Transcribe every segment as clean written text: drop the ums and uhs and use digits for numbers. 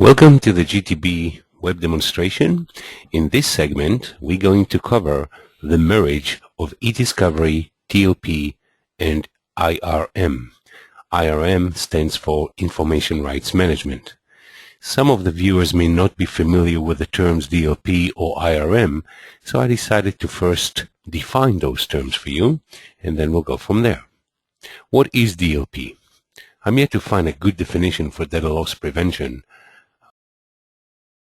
Welcome to the GTB web demonstration. In this segment, we're going to cover the marriage of eDiscovery, DLP, and IRM. IRM stands for Information Rights Management. Some of the viewers may not be familiar with the terms DLP or IRM, so I decided to first define those terms for you, and then we'll go from there. What is DLP? I'm yet to find a good definition for data loss prevention.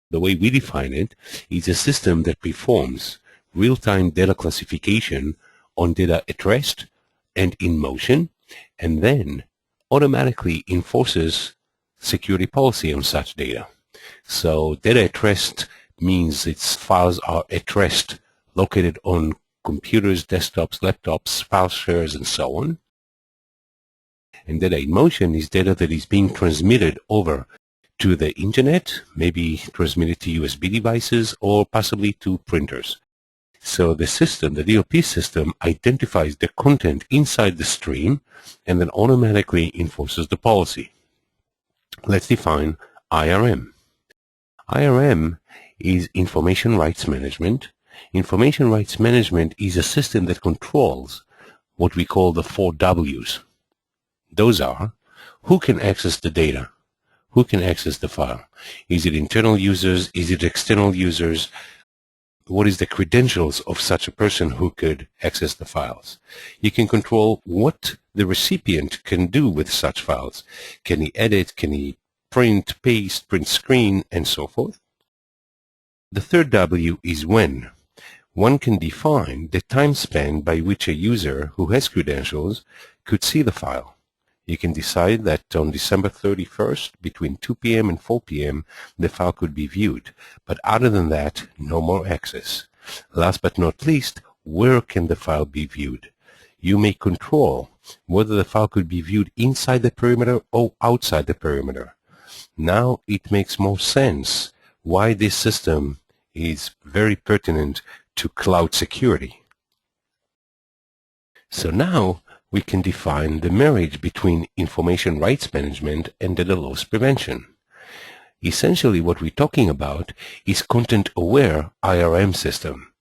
The way we define it is a system that performs real-time data classification on data at rest and in motion, and then automatically enforces security policy on such data. So data at rest means its files are at rest, located on computers, desktops, laptops, file shares, and so on. And data in motion is data that is being transmitted over to the internet, maybe transmitted to USB devices or possibly to printers. So the system, the DLP system, identifies the content inside the stream and then automatically enforces the policy. Let's define IRM. IRM is Information Rights Management. Information Rights Management is a system that controls what we call the 4 W's. Those are: who can access the data? Who can access the file? Is it internal users? Is it external users? What is the credentials of such a person who could access the files? You can control what the recipient can do with such files. Can he edit? Can he print, paste, print screen, and so forth? The third W is when. One can define the time span by which a user who has credentials could see the file. You can decide that on December 31st, between 2 p.m. and 4 p.m., the file could be viewed. But other than that, no more access. Last but not least, where can the file be viewed? You may control whether the file could be viewed inside the perimeter or outside the perimeter. Now it makes more sense why this system is very pertinent to cloud security. So now we can define the marriage between information rights management and data loss prevention. Essentially, what we're talking about is content-aware IRM system,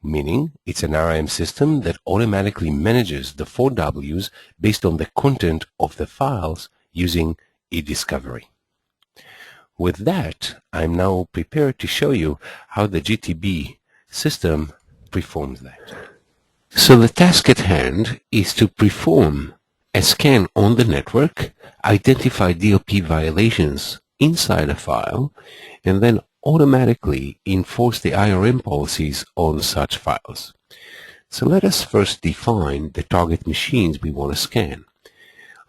meaning it's an IRM system that automatically manages the 4 W's based on the content of the files using eDiscovery. With that, I'm now prepared to show you how the GTB system performs that. So the task at hand is to perform a scan on the network, identify DLP violations inside a file, and then automatically enforce the IRM policies on such files. So let us first define the target machines we want to scan.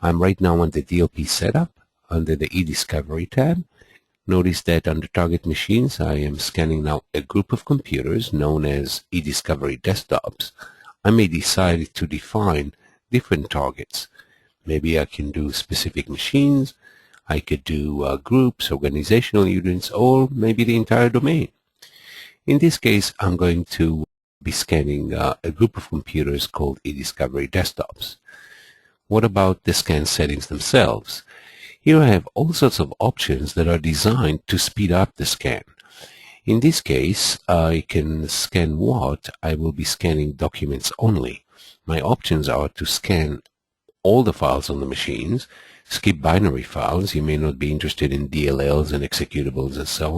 I'm right now on the DLP setup under the eDiscovery tab. Notice that under target machines I am scanning now a group of computers known as eDiscovery desktops. I may decide to define different targets. Maybe I can do specific machines, I could do groups, organizational units, or maybe the entire domain. In this case, I'm going to be scanning a group of computers called eDiscovery desktops. What about the scan settings themselves? Here I have all sorts of options that are designed to speed up the scan. In this case, I can scan what? I will be scanning documents only. My options are to scan all the files on the machines, skip binary files. You may not be interested in DLLs and executables and so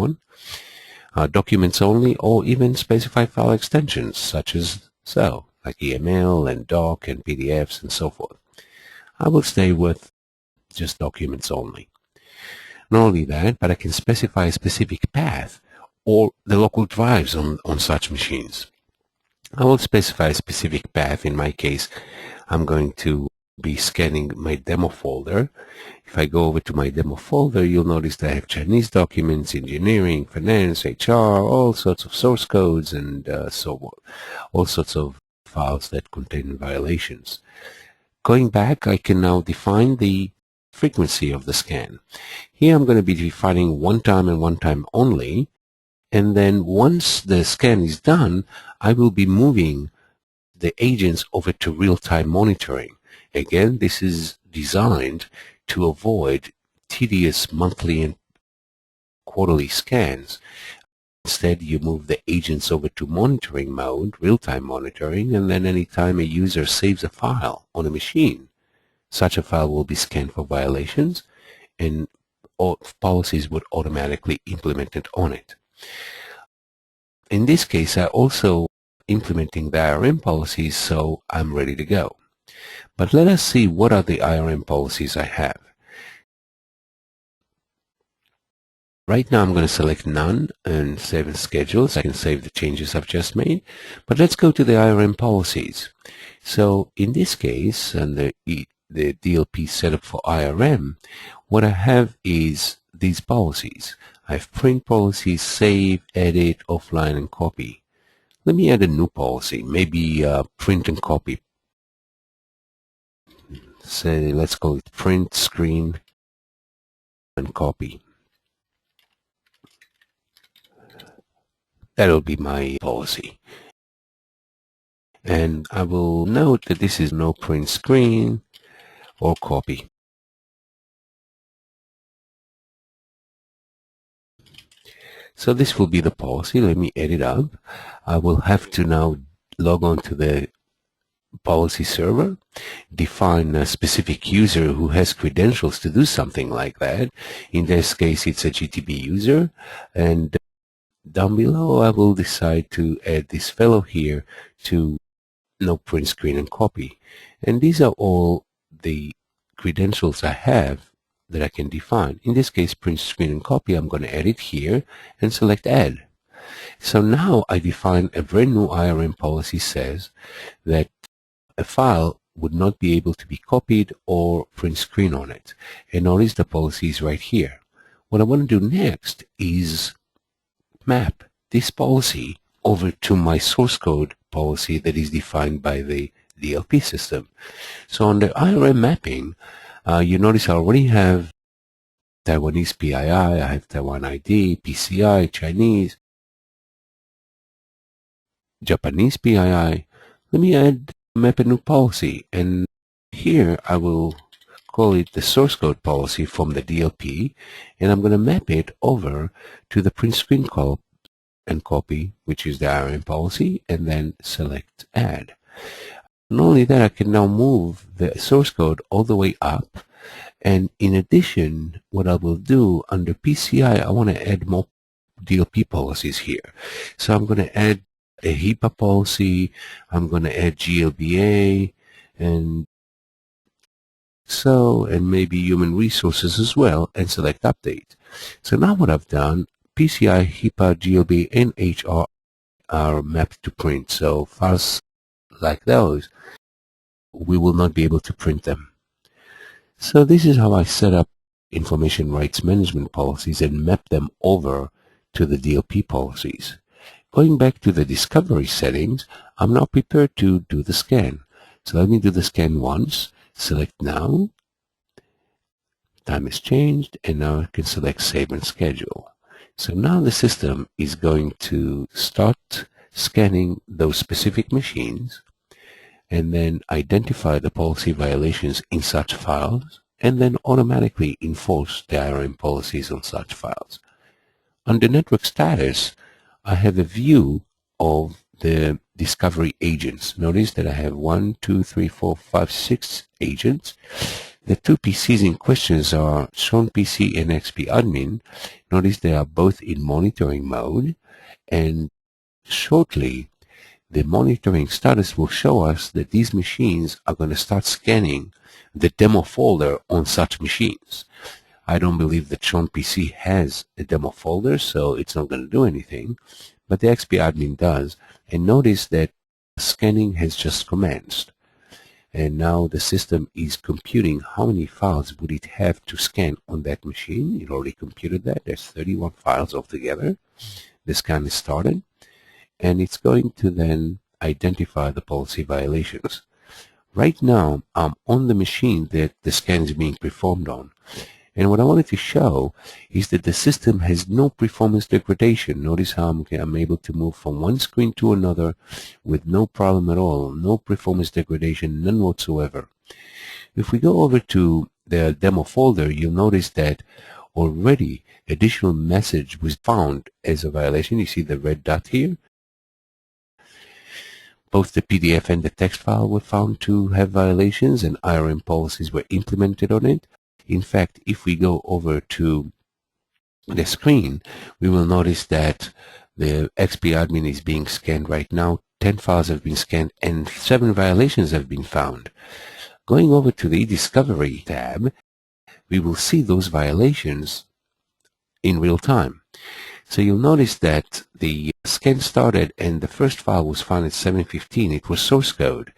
on. Documents only, or even specify file extensions such as CEL, like EML and doc and PDFs and so forth. I will stay with just documents only. Not only that, but I can specify a specific path or the local drives on such machines. I will specify a specific path. In my case, I'm going to be scanning my demo folder. If I go over to my demo folder, you'll notice that I have Chinese documents, engineering, finance, HR, all sorts of source codes, and so on. All sorts of files that contain violations. Going back, I can now define the frequency of the scan. Here I'm going to be defining one time and one time only. And then once the scan is done, I will be moving the agents over to real-time monitoring. Again, this is designed to avoid tedious monthly and quarterly scans. Instead, you move the agents over to monitoring mode, real-time monitoring, and then anytime a user saves a file on a machine, such a file will be scanned for violations, and all policies would automatically implement it on it. In this case, I also implementing the IRM policies, so I'm ready to go. But let us see what are the IRM policies I have. Right now I'm going to select none and save as schedules. I can save the changes I've just made. But let's go to the IRM policies. So in this case, under the DLP setup for IRM, what I have is these policies. I have print policies, save, edit, offline, and copy. Let me add a new policy, maybe print and copy. Say, let's call it print, screen, and copy. That'll be my policy. And I will note that this is no print screen or copy. So this will be the policy. Let me edit up. I will have to now log on to the policy server, define a specific user who has credentials to do something like that. In this case, it's a GTB user. And down below, I will decide to add this fellow here to no print screen and copy. And these are all the credentials I have that I can define. In this case, print screen and copy, I'm going to edit here and select add. So now I define a brand new IRM policy says that a file would not be able to be copied or print screen on it. And notice the policy is right here. What I want to do next is map this policy over to my source code policy that is defined by the DLP system. So on the IRM mapping, you notice I already have Taiwanese PII, I have Taiwan ID, PCI, Chinese, Japanese PII. Let me map a new policy, and here I will call it the source code policy from the DLP, and I'm going to map it over to the print screen call and copy, which is the IRM policy, and then select add. Not only that, I can now move the source code all the way up, and in addition, what I will do under PCI, I want to add more DLP policies here. So I'm going to add a HIPAA policy, I'm going to add GLBA, and maybe human resources as well, and select update. So now what I've done, PCI, HIPAA, GLBA, and HR are mapped to print. So files like those, we will not be able to print them. So this is how I set up information rights management policies and map them over to the DLP policies. Going back to the discovery settings, I'm now prepared to do the scan. So let me do the scan once, select now, time is changed, and now I can select save and schedule. So now the system is going to start scanning those specific machines and then identify the policy violations in such files and then automatically enforce the IRM policies on such files. Under network status, I have a view of the discovery agents. Notice that I have 1, 2, 3, 4, 5, 6 agents. The two PCs in questions are Sean PC and XP Admin. Notice they are both in monitoring mode, and shortly the monitoring status will show us that these machines are going to start scanning the demo folder on such machines. I don't believe that Sean PC has a demo folder, so it's not going to do anything, but the XP Admin does. And notice that scanning has just commenced. And now the system is computing how many files would it have to scan on that machine. It already computed that. There's 31 files altogether. The scan is started, and it's going to then identify the policy violations. Right now, I'm on the machine that the scan is being performed on. And what I wanted to show is that the system has no performance degradation. Notice how I'm able to move from one screen to another with no problem at all, no performance degradation, none whatsoever. If we go over to the demo folder, you'll notice that already additional message was found as a violation. You see the red dot here. Both the PDF and the text file were found to have violations, and IRM policies were implemented on it. In fact, if we go over to the screen, we will notice that the XP admin is being scanned right now. 10 files have been scanned and 7 violations have been found. Going over to the eDiscovery tab, we will see those violations in real time. So you'll notice that the scan started and the first file was found at 7:15. It was source code.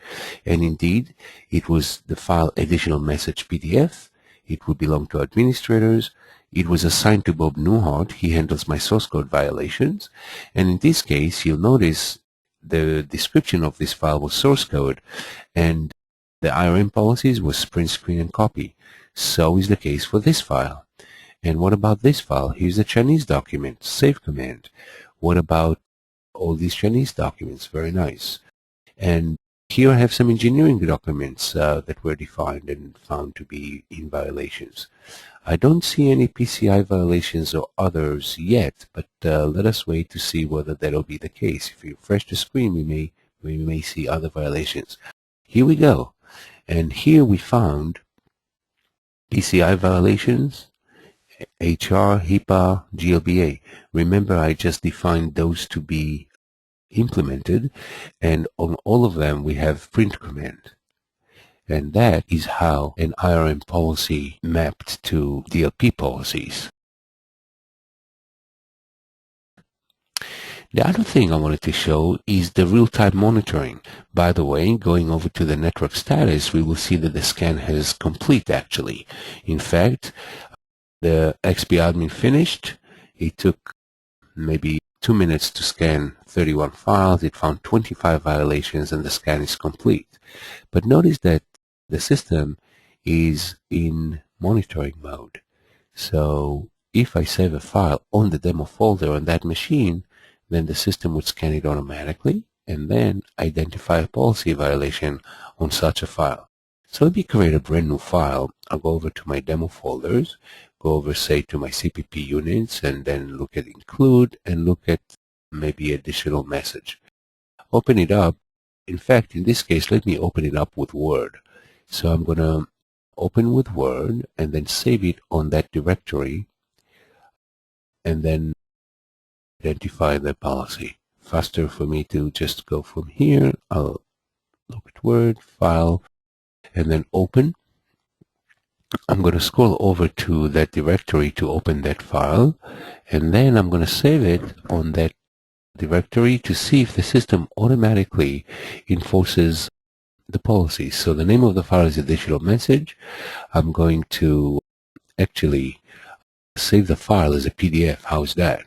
And indeed, it was the file additional message PDF. It would belong to administrators. It was assigned to Bob Newhart. He handles my source code violations. And in this case, you'll notice the description of this file was source code, and the IRM policies was print, screen, and copy. So is the case for this file. And what about this file? Here's a Chinese document, save command. What about all these Chinese documents? Very nice. And here I have some engineering documents that were defined and found to be in violations. I don't see any PCI violations or others yet, but let us wait to see whether that'll be the case. If you refresh the screen, we may see other violations. Here we go. And here we found PCI violations, HR, HIPAA, GLBA. Remember, I just defined those to be implemented, and on all of them we have print command. And that is how an IRM policy mapped to DLP policies. The other thing I wanted to show is the real-time monitoring. By the way, going over to the network status, we will see that the scan has complete actually. In fact, the XP admin finished. It took maybe 2 minutes to scan 31 files. It found 25 violations and the scan is complete. But notice that the system is in monitoring mode. So if I save a file on the demo folder on that machine, then the system would scan it automatically and then identify a policy violation on such a file. So let me create a brand new file. I'll go over to my demo folders, go over, say, to my CPP units, and then look at include and look at maybe additional message. Open it up. In fact, in this case, let me open it up with Word. So I'm going to open with Word and then save it on that directory and then identify the policy. Faster for me to just go from here. I'll look at Word, File, and then Open. I'm going to scroll over to that directory to open that file, and then I'm going to save it on that directory to see if the system automatically enforces the policies. So the name of the file is additional message. I'm going to actually save the file as a PDF. How's that?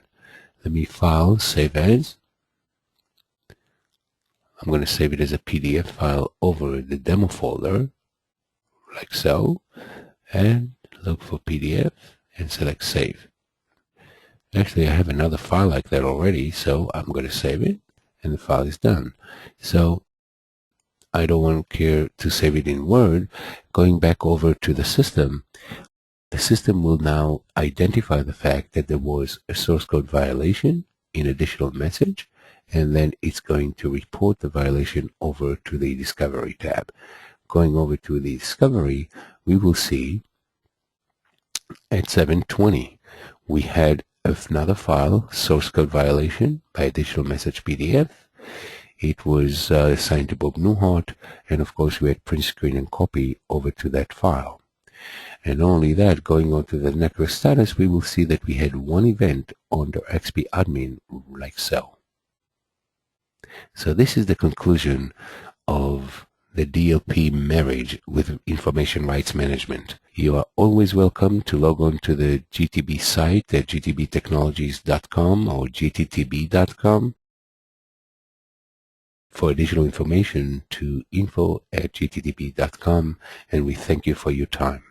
Let me File, Save As. I'm going to save it as a PDF file over the demo folder, like so, and look for PDF and select Save. Actually, I have another file like that already, so I'm going to save it, and the file is done. So I don't want to care to save it in Word. Going back over to the system will now identify the fact that there was a source code violation in additional message, and then it's going to report the violation over to the Discovery tab. Going over to the Discovery, we will see at 7:20 we had another file, source code violation by additional message PDF. It was assigned to Bob Newhart, and of course we had print, screen, and copy over to that file. And not only that, going on to the network status, we will see that we had one event under XP admin like so. So this is the conclusion of the DLP marriage with information rights management. You are always welcome to log on to the GTB site at gtbtechnologies.com or gttb.com for additional information to info@gttb.com, and we thank you for your time.